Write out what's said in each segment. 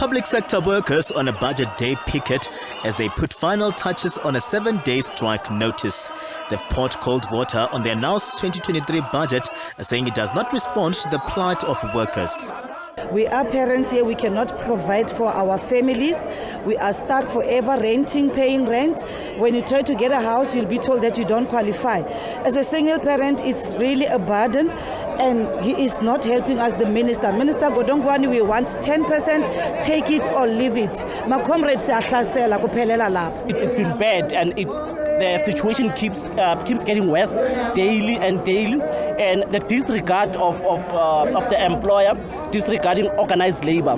Public sector workers on a budget day picket as they put final touches on a 7-day strike notice. They've poured cold water on the announced 2023 budget, saying it does not respond to the plight of workers. We are parents here, we cannot provide for our families. We are stuck forever renting, paying rent. When you try to get a house, you'll be told that you don't qualify. As a single parent, it's really a burden, and he is not helping us, the minister. Minister Godongwana, we want 10%, take it or leave it. My comrades are It's been bad, and the situation keeps getting worse daily and daily, and the disregard of the employer, disregarding organized labor,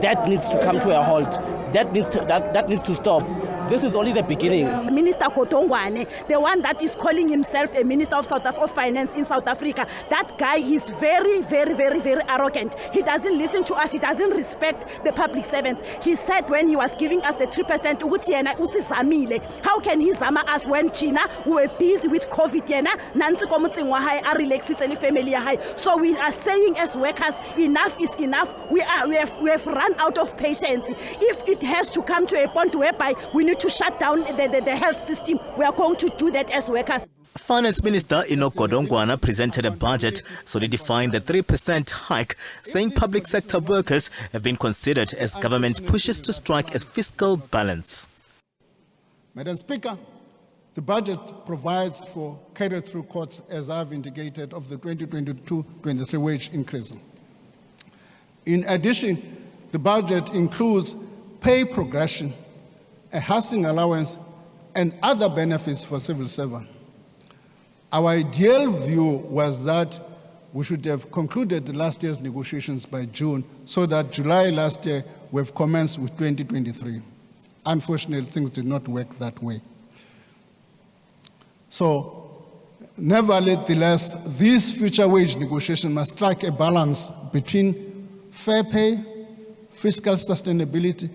that needs to come to a halt. That needs to stop. This is only the beginning. Minister Godongwana, the one that is calling himself a Minister of Finance in South Africa, that guy is very, very, very, very arrogant. He doesn't listen to us. He doesn't respect the public servants. He said when he was giving us the 3%, how can he zama us when China were busy with COVID? So we are saying as workers, enough is enough. We have run out of patience. If it has to come to a point whereby we need to shut down the health system, we are going to do that as workers. Finance Minister Enoch Godongwana presented a budget solidifying the 3% hike, saying public sector workers have been considered as government pushes to strike a fiscal balance. Madam Speaker, the budget provides for carry-through costs, as I've indicated, of the 2022-23 wage increase. In addition, the budget includes pay progression, a housing allowance, and other benefits for civil servants. Our ideal view was that we should have concluded last year's negotiations by June, so that July last year we've commenced with 2023. Unfortunately, things did not work that way. So, nevertheless, these future wage negotiations must strike a balance between fair pay, fiscal sustainability,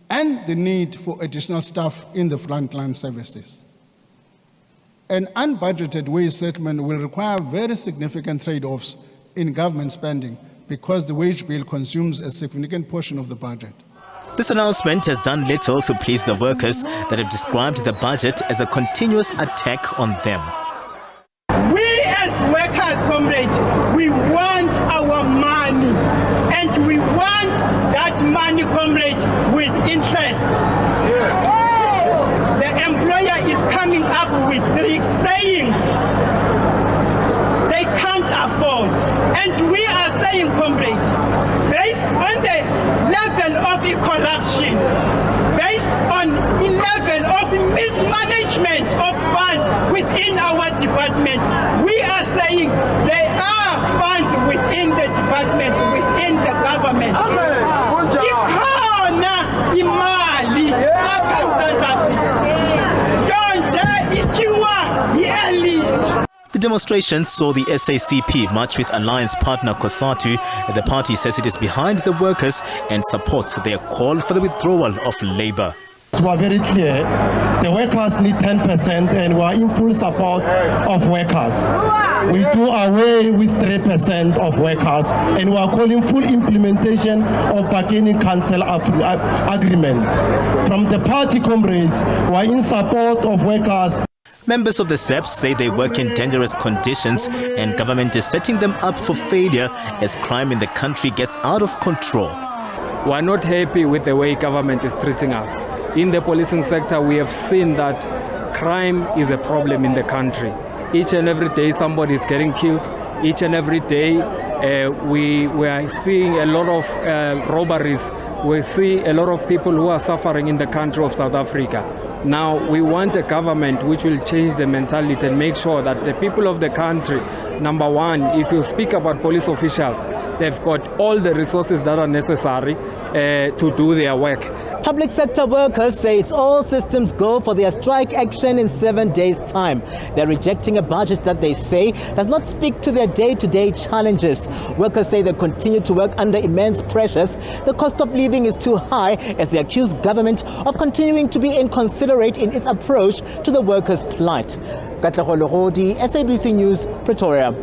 and the need for additional staff in the frontline services. An unbudgeted wage settlement will require very significant trade-offs in government spending because the wage bill consumes a significant portion of the budget. This announcement has done little to please the workers that have described the budget as a continuous attack on them. We as workers, comrades, we want our money, and we want that money, comrades, with interest. The employer is coming up with tricks saying they can't afford, and we are saying, comrades, based on the level of corruption, based on the level of mismanagement of funds within our department, we are saying there are funds within the department, within the government. Ikhona imali apha eMzantsi Afrika. Ntonje ikiwa yi-elite. The demonstration saw the SACP march with alliance partner COSATU. The party says it is behind the workers and supports their call for the withdrawal of labor. We are very clear, the workers need 10% and we are in full support of workers. We do away with 3% of workers and we are calling full implementation of bargaining council agreement. From the party comrades, we are in support of workers. Members of the SABC say they work in dangerous conditions and government is setting them up for failure as crime in the country gets out of control. We are not happy with the way government is treating us. In the policing sector, we have seen that crime is a problem in the country. Each and every day somebody is getting killed. Each and every day we are seeing a lot of robberies. We see a lot of people who are suffering in the country of South Africa. Now we want a government which will change the mentality and make sure that the people of the country, number one, if you speak about police officials, they've got all the resources that are necessary to do their work. Public sector workers say it's all systems go for their strike action in 7 days' time. They're rejecting a budget that they say does not speak to their day-to-day challenges. Workers say they continue to work under immense pressures. The cost of living is too high as they accuse government of continuing to be inconsiderate in its approach to the workers' plight. Katlego Logodi, SABC News, Pretoria.